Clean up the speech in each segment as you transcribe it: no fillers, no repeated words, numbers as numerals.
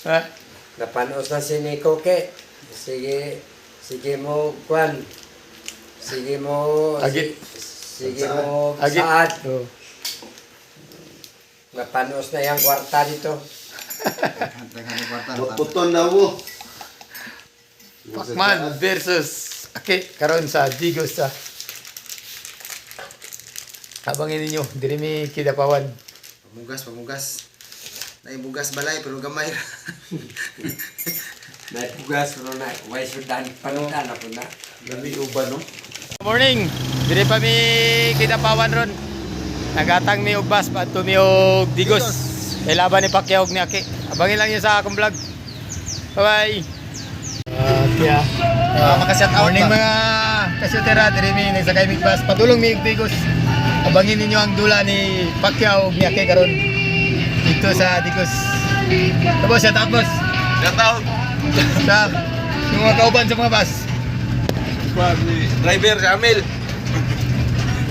Ha? Napanos na si Nico ke. Sige mo kwan. Sige mo Agit. sige mo Agit. saad. Oh. Napanos na yung kwarta dito. Puton na mo. Pacman versus Aki karon sa Digos sa abangin ninyo diri mi Kidapawan. Pamugas. Naibugas balay pero gamay ra. Naipugas ro na. Way sudan panutan ako na. Labi uban no. Morning. Diri pa mi Kidapawan ron. Nagatang mi og bus padto mi og Digos. Laban ni Pacquiao ug ni Aki. Abangin lang niyo sa akong vlog. Bye-bye. Kaya Maka-shout out morning ba? mga kasyotera, diri mi nagsakay mig bus. Padulong mi og Digos. Abangin ninyo ang dula ni Pacquiao ug ni Aki karon dito sa Digos. Tapos shout out boss. Shout out. Sa yung mga kauban sa mga bus. Driver si Amil.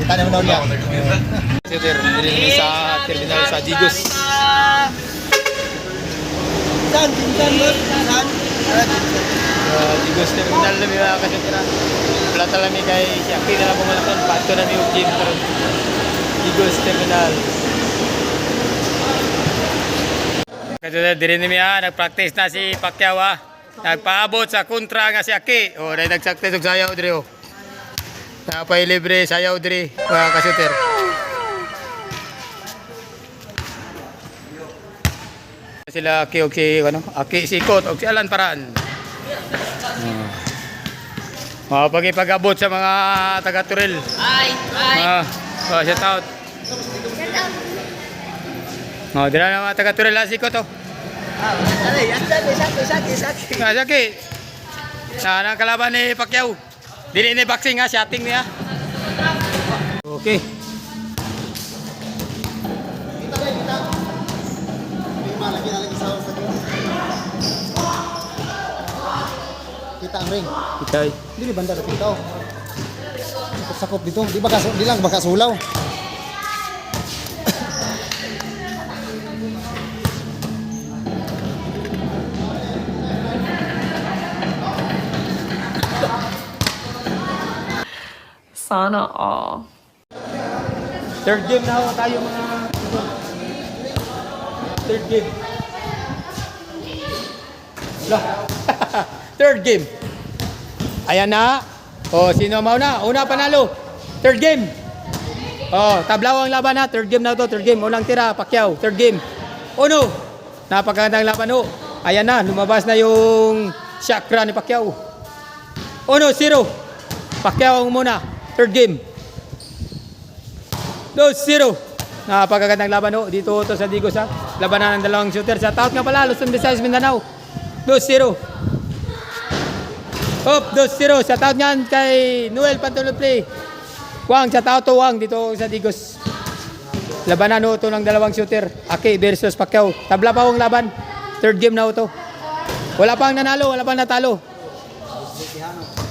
Kita naman daw niya. Kasyotera, diri mi sa terminal sa Digos. Saan? Saan? Digos terminal na mga kasyotera. Wala tala mi kay si Aki na lang pumalakon. Pato na mi og gym karon. Digos terminal. Kasyotera, diri mi nagpractice na si Pacquiao Nagpaabot sa kontra nga si Aki. O, dahil nagsaktes og sayaw diri o. Napay libre sayaw diri mga kasyotera. Sila Aki og si Aki Sikot og si Alan Paraan. Pag-abot sa mga taga-Turil. Shout out. Dira na mga taga-Turil Sikot to. Saki. Nang kalaban ni Pacquiao. Dili ni boxing shooting niya. Okay. Kita ang ring. Itay. Dili banda ra kita. Sakop dito. Di lang baka sulaw. Sana all. Third game na tayo mga third game. Third game. Ayan na. Sino mauna? Una panalo. Third game. Tablaw ang laban na. Third game na to. Third game. Unang tira, Pacquiao. Third game. Uno. Napakagandang laban ho. Ayan na. Lumabas na yung chakra ni Pacquiao. 1-0. Pacquiao ang muna. Third game. 2-0. Napakagandang laban ho. Dito to sa Digos Labanan ng dalawang shooter. Sa taot nga pala. Luzon, Visayas, Mindanao. 2-0. 2-0. Sa taot nga kay Noel Pantolo Play. Wang, sa taot to Wang. Dito sa Digos. Labanan ho to ng dalawang shooter. Aki versus Pacquiao. Tabla pa ang laban. Third game na ho to. Wala pang nanalo. Wala pang natalo.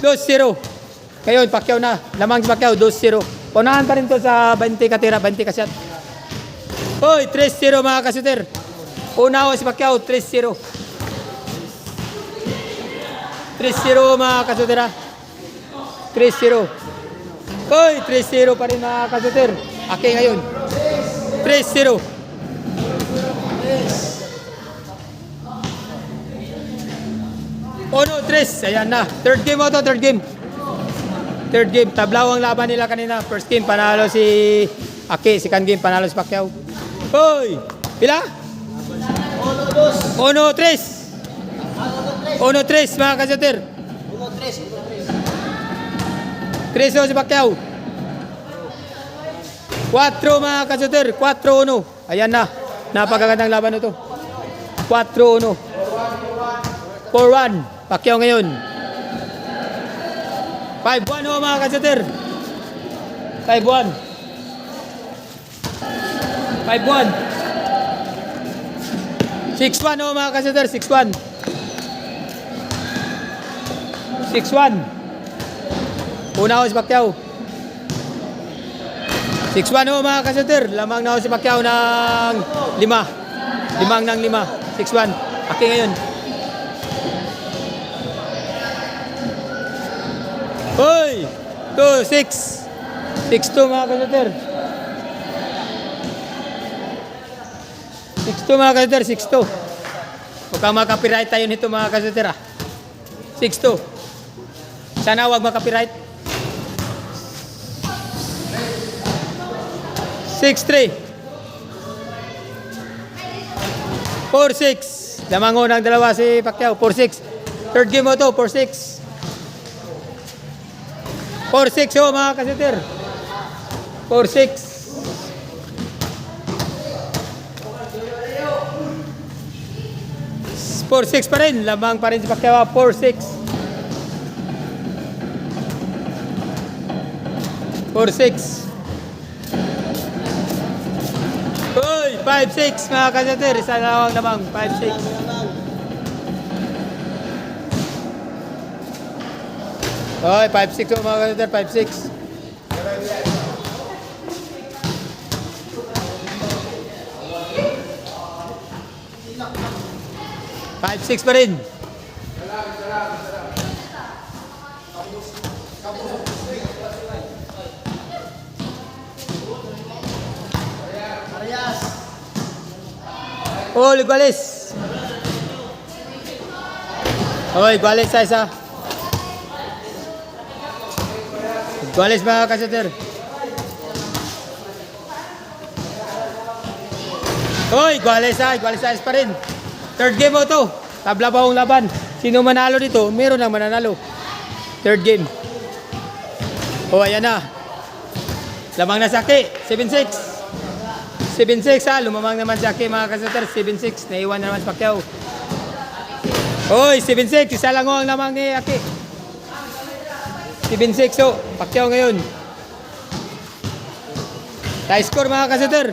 2-0. Ngayon, Pacquiao na. Lamang si Pacquiao, 2-0. Unahan pa rin to sa 20 katira, 20 kasyat. Hoy, 3-0 mga kasyuter. Una ho si Pacquiao, 3-0. 3-0 mga kasyutera. 3-0. Hoy, 3-0 pa rin mga kasyuter. Aki ngayon. 3-0. Ono, 3. Ayan na. Third game mo to, third game. Third game, tablaw ang laban nila kanina. First game, panalo si Aki. Second game, panalo si Pacquiao. Hoy! Pila? 1-3. 1-3 mga kasyuter. 3 si Pacquiao. 4 mga kasyuter. 4-1. Ayan na. Napakagandang laban ito. 4-1. 4-1. Pacquiao ngayon. 5-1 ho mga kasyuter. 5-1. 5-1. 6-1 ho mga kasyuter. 6-1. 6-1. Una ho si Pacquiao. 6-1 ho mga kasyuter. Lamang na ho si Pacquiao ng 5. 5 ng 5. 6-1. Aki ngayon. Hoy! 2-6. 6-2 mga kasuter. 6-2 mga kasuter, 6-2. Huwag kang makapiright tayo nito mga kasuter ah. 6-2. Sana huwag makapiright. 6-3. 4-6. Lamang unang dalawa si Pacquiao. 4-6. Third game mo to, 4-6. 4-6 oh mga kasuter. 4-6. 4-6 pa rin. Lamang pa rin si Pacquiao. 4-6. 4-6. Uy! 5-6 mga kasuter. Isa na lamang. 5-6. Uy! 5-6 oh mga kasuter. 5-6. 5-6 pa rin. Oh, Iguales. Oh, Iguales sa isa. Iguales mga kasuter. Oh, Iguales sa isa pa rin. Third game mo to. Tabla pa ang laban. Sino manalo dito, meron nang mananalo. Third game. Oh, ayan na. Lamang na Saki. 7-6. 7-6 ha. Lumamang naman Saki mga kasuter. 7-6. Naiwan na naman si Pacquiao. Hoy, 7-6. Isa lang ang lamang ni Aki. 7-6 oh. Pacquiao ngayon. Tie score mga kasuter.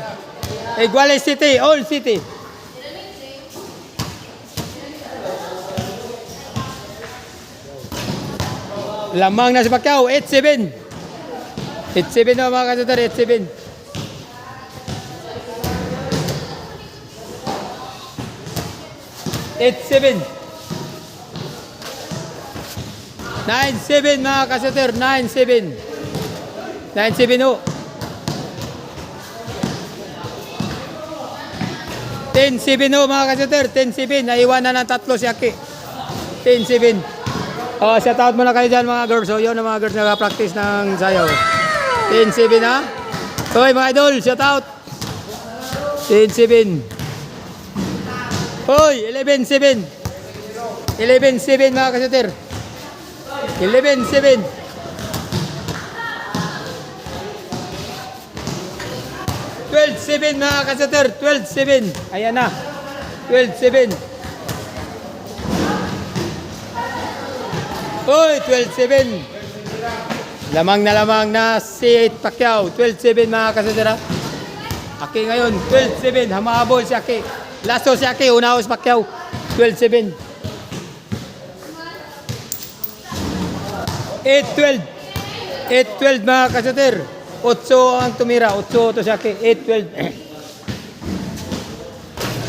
Iguales City. All City. Lamang na si Pacquiao, 8-7. 8-7 na mga kasuter, 8-7. 8-7. 9-7 mga kasuter, 9-7. 9-7 oh. 10-7 oh mga kasuter, 10-7. Naiwanan ng tatlo si Aki. 10-7. Oh, shout out muna kayo dyan mga girls. So, yun ang mga girls na practice ng sayaw. 10-7 ha. Hoy mga idol, shout out. 10-7. Hoy, 11-7. 11-7 mga kasuter. 11-7. 12-7 mga kasuter. 12-7. Ayan na. 12-7. Hoy, 12-7. Lamang na si Pacquiao. 12-7 mga kasutera. Aki ngayon, 12-7. Hamahabol si Aki. Lasto si Aki, unaho si Pacquiao. 12-7. 8-12. 8-12 mga kasuter. 8 ang tumira. 8 to si Aki. 8-12.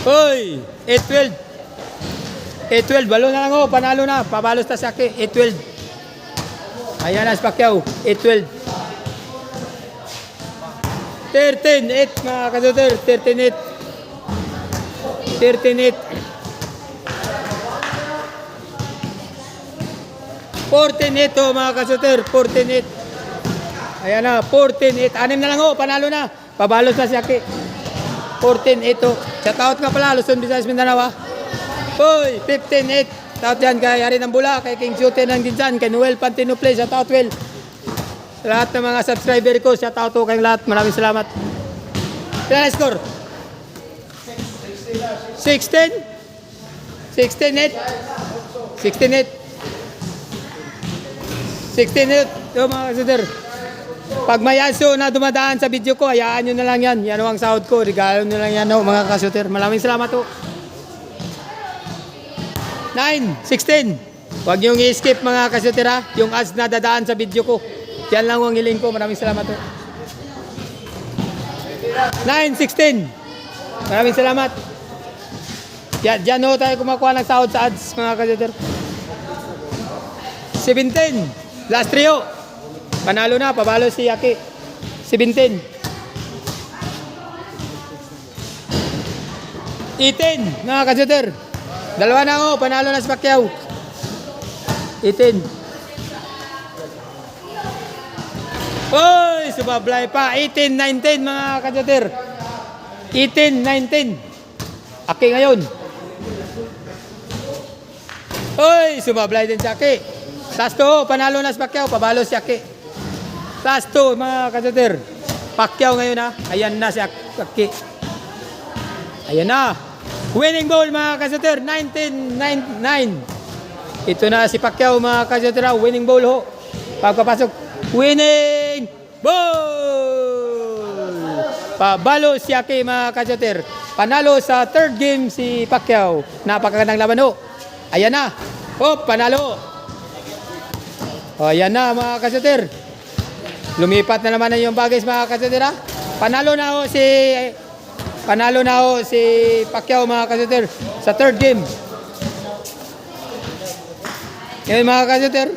Hoy, 8-12. 8-12, balo na lang oh, panalo na, pabalos na si Aki, 8-12. Ayan na si Pacquiao, 8-12. 13-8 mga kasuter, 13-8. 13-8. 14-8 oh mga kasuter, 14-8. Ayan na, 14-8. 6 na lang oh, panalo na, pabalos na si Aki. 14-8 oh. Shout out nga pala, Luzon, Visayas, Mindanao ah. Hoy, 15-8. Shout yan kay Ari ng Bula, kay King Shooter ng Ginsan, kay Noel Pantino Play. Shout out Well. Sa lahat ng mga subscriber ko, shout out to kayong lahat. Maraming salamat. Kaya na score? 16? 16-8? 16-8? 16-8. Yo mga kasuter. Pag may aso na dumadaan sa video ko, hayaan nyo na lang yan. Yan ang sahod ko. Regalo nyo lang yan mga kasuter. Maraming salamat to. 9-16. Huwag niyong i-skip mga kasutera. Yung ads na dadaan sa video ko. Yan lang ang hiling ko. Maraming salamat to. 9-16. Maraming salamat. Diyan ho tayo kumakuha ng sahod sa ads, mga kajoter. 17. Last trio. Panalo na, pabalo si Yaki. 17. 18, mga kajoter. Dalawa na ho, panalo na si Pacquiao. 18. Oy, sumablay pa. 18, 19, mga kajoter. 18, 19. Aki ngayon. Oy, sumablay din si Aki. Last 2, panalo na si Pacquiao, pabalo si Aki. Last 2, mga kajoter. Pacquiao ngayon ha. Ayan na si Aki. Ayan na. Winning ball, mga kajoter. 19-9. Ito na si Pacquiao, mga kajoter. Winning ball ho. Pagpapasok. Winning ball! Pabalo si Aki, mga kajoter. Panalo sa third game si Pacquiao. Napakagandang laban ho. Ayan na. Oh, panalo. O, ayan na, mga kajoter. Lumipat na naman na yung bagay, mga kajoter ha. Panalo na ho si Pacquiao, mga kajoter, sa third game. Ngayon, mga kajoter.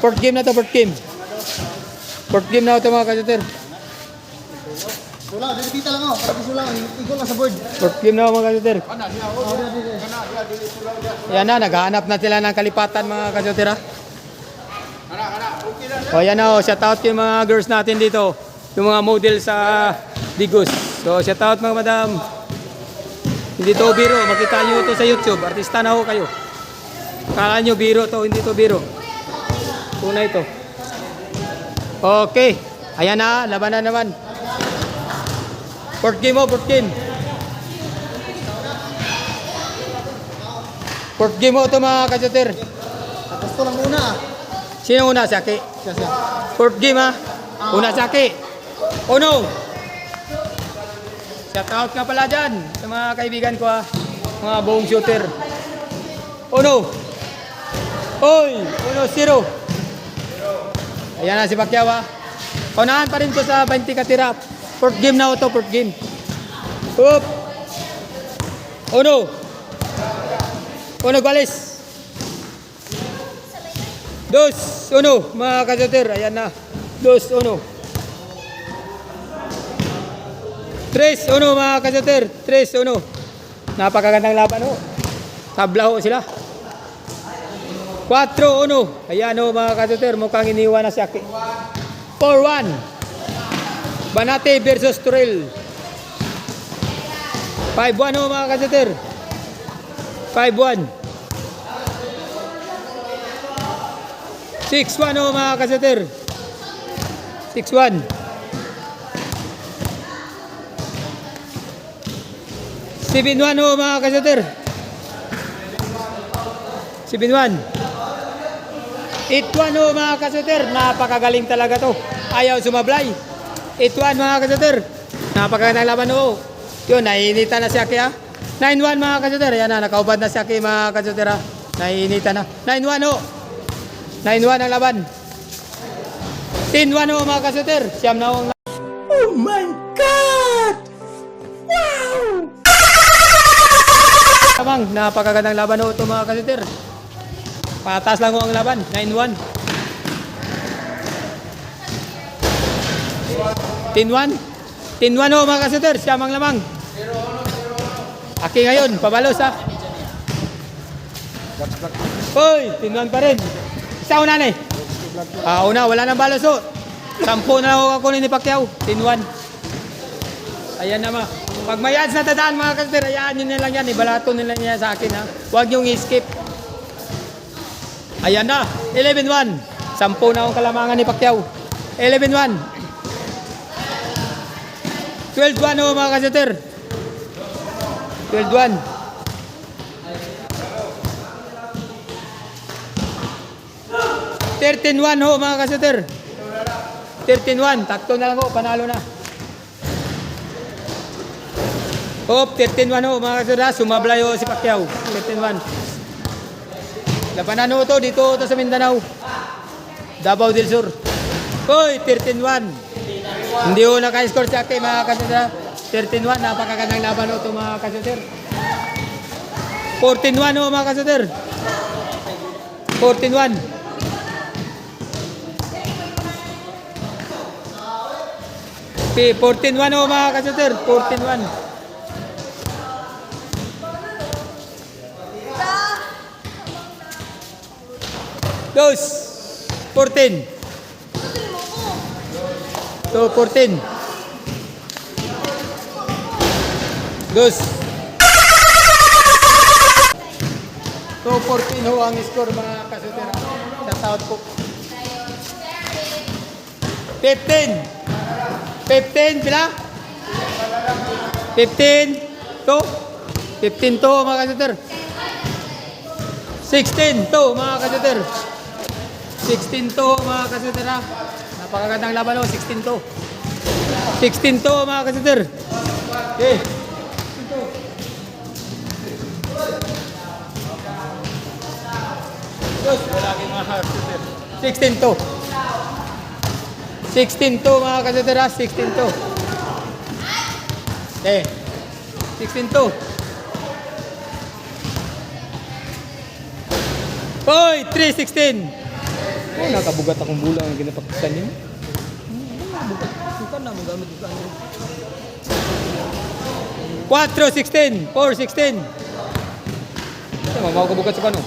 Fourth game na to, fourth game. Fourth game na ito, mga kajoter. Wala, dito lang ako. Para gusto lang. Ikaw lang sa board. Fourth game na, mga kajoter. Ayan na, naghahanap na sila ng kalipatan, mga kajoter ha. O, ayan na, shout out yung mga girls natin dito. Yung mga model sa Digos. So, shout out mga madam. Hindi to biro. Makita nyo ito sa YouTube. Artista na ho kayo. Kala nyo biro to. Hindi to biro. Tunay ito. Okay. Ayan na. Laban na naman. Fourth game ho. Fourth game. Fourth game ho ito, mga kajoter. Tapos ko lang muna ah. Sino una? Si Aki. Siya. Fourth game ha. Una si Aki. Oh no. Shout out nga pala dyan sa mga kaibigan ko ha. Mga buong shooter. Oh no. Oy. Oh no. 0. Ayan na si Pacquiao ha. Unahan pa rin ko sa 20 katira. Fourth game na ito. Fourth game. Oop. Oh no. Oh no. Guales. 2-1, mga kajoter. Ayan na. 2-1. 3-1, mga kajoter. 3-1. Napakagandang laban ho. Tabla ho sila. 4-1. Ayan ho, mga kajoter. Mukhang iniwan na si Aki. 4-1. Banate versus Turel. 5-1 ho, mga kajoter. 5-1. 6-1 ho, mga kajoter. 6-1. 7-1 ho, mga kajoter. 7-1. 8-1 ho, mga kajoter. Napakagaling talaga to. Ayaw sumablay. 8-1, mga kajoter. Napakagandang laban ho. Yun, naiinitan na si Aki ha. 9-1, mga kajoter. Ayan na, nakaubad na si Aki, mga kajoter ha. Naiinitan na. 9-1 ho. 9-1 ang laban. 10-1 ho, mga kajoter. Siyam na ho. Oh my God! Wow! Lamang, napakagandang laban ho ito, mga kajoter. Patas lang ho ang laban. 9-1. 10-1. 10-1 ho, mga kajoter. Siyam ang lamang. Aki ngayon, pabalos ha. Hoy, 10-1 pa rin. Isa una na eh. Una, wala nang balos ho. 10 na lang ako ni Pacquiao. 10-1. Ayan na ma. Pag may ads na tadaan, mga kajoter, hayaan nyo na lang yan. Ibalato nila niya sa akin ha. Huwag nyo i-skip. Ayan na. 11-1. 10 na akong kalamangan ni Pacquiao. 11-1. 12-1 ho, mga kajoter. 12-1. 13-1 ho, mga kajoter. 13-1. Takto na lang ho. Panalo na. Hop, 13-1 ho, mga kajoter. Sumablay ho si Pacquiao. 13-1. Labanan ho to. Dito to sa Mindanao. Davao del Sur. Hoy, 13-1. Hindi ho naka-score si Aki, mga kajoter. 13-1. Napakagandang laban ho to, mga kajoter. 14-1 oh mga kasuter. 14-1. Okay, 14-1 oh mga kasuter. 14-1. Dos. 14. So, 14. Dos. So, 14 ho ang score mga kasuter. Shout out po. 15. 15, pila? 15. To. 15 to mga kasuter. 16 to mga kasuter. 16 to mga kasuter ha. Napakagandang laban o. 16 to. 16 to mga kasuter. Okay. 16 to. Yes, wala kang mga kasuter. 16 to. 16 to mga kasuter ha. 16 to. Okay. 16 to. Hoy, 3-16. Oh, nakabugat akong bulang ang ginapakistan niyo. Bugat. Bukan na, magamit bukan niyo. 4-16. 4-16. Mamaw ka bugat sa kano.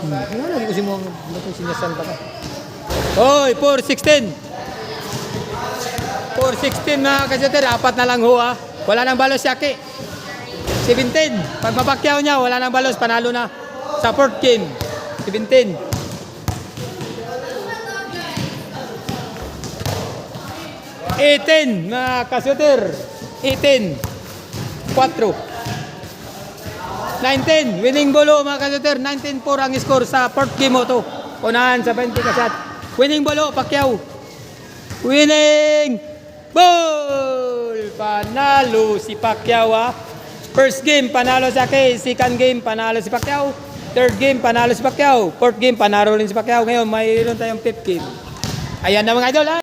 Wala lagi ko si mga sinasan pa ka. Hoy, 4-16. 4-16 mga kasuter. Apat na lang ho ha. Wala nang balos si Aki. 17. Pag mapakyaw niya, wala nang balos. Panalo na. Sa fourth game. 17. 18 mga kasuter. 18. 4. 19. Winning bolo mga kasuter. 19-4 ang score sa fourth game mo to. Unahan sa 20 kasat. Winning bolo, Pacquiao. Winning ball! Panalo si Pacquiao ha. First game, panalo si Aki. Second game, panalo si Pacquiao. Third game, panalo si Pacquiao. Fourth game, panalo rin si Pacquiao. Ngayon, mayroon tayong fifth game. Ayan na mga idol ha.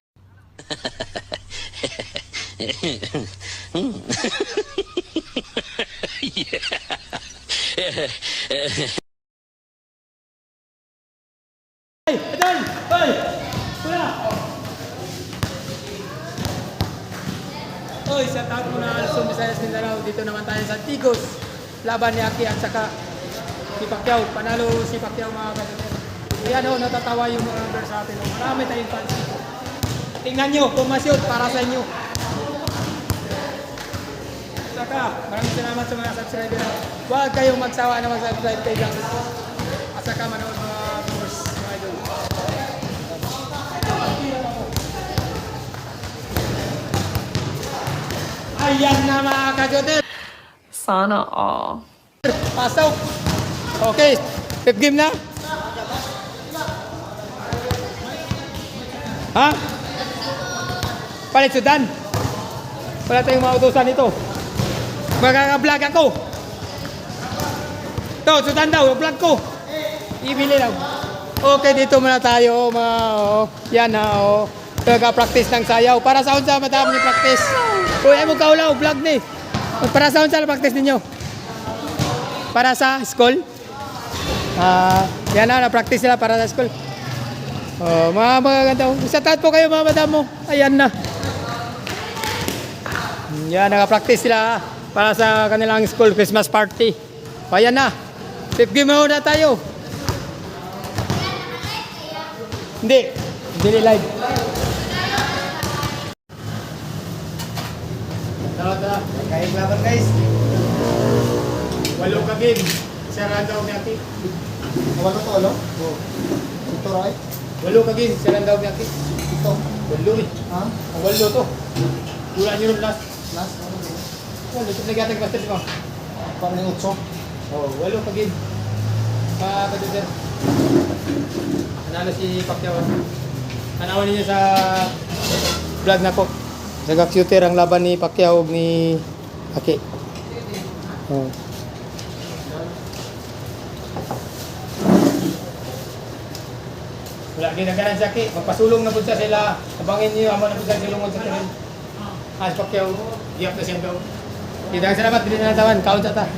Hey, idol! Hoy! Kuya! Hoy, sa taon mo na Luzon, Visayas, Mindanao. Dito naman tayo sa Tigos. Laban ni Aki at saka si Pacquiao. Panalo si Pacquiao mga kasuter. Ayan o, natatawa yung mga number sa atin. Marami tayong fans dito. Tingnan nyo, pumasyot para sa inyo. Saka, maraming salamat sa mga subscriber. Huwag kayong magsawa na mag-subscribe kay Gang. At saka manood mga viewers, mga idol. Ayan na mga kasuter. Sana all. Pasok. Okay, fifth game na. Ha? Palit sudan. Wala tayong mautusan ito. Magkaka-vlog ako. Ito, sudan daw, vlog ko. Ibili lang. Okay, dito muna tayo. Yan na, Nagka-practice ng sayaw. Para sa unsa madami yung practice. Uy, ay mo kaulaw, vlog ni. Para sa unsa practice ninyo? Para sa school? Yan na, na-practice nila para sa school. Mga magaganda. Sa taat po kayo mga madam mo. Ayan na. Yan, naka-practice sila para sa kanilang school Christmas party. Ayan na. Fifth game muna tayo. Hindi. Hindi live. Tara. Kayong laban guys. 8 ka game. Sarang daw ni Aki. Wala to, ano? Ito, right? 8 ka game. Sarang daw ni Aki. Ito. 8 eh. Ha? Ang 8 to. Wala nyo rin last. Last, ano? Well, ito nag-atag basket mo. Parang yung 8. Oh, 8 ka game. Kaduder. Nanalo si Pacquiao. Tanawan ninyo sa vlog na po. Nag-shooter ang laban ni Pacquiao ni Aki. Oh. Wala ginagalan sa Aki. Magpasulong na po sa sila. Abangin niyo. Amo na po sa silungod sa tirin. As Pacquiao. Giyak na siyang daw. Kita salamat. Hindi na natawan. Kaon sa ta.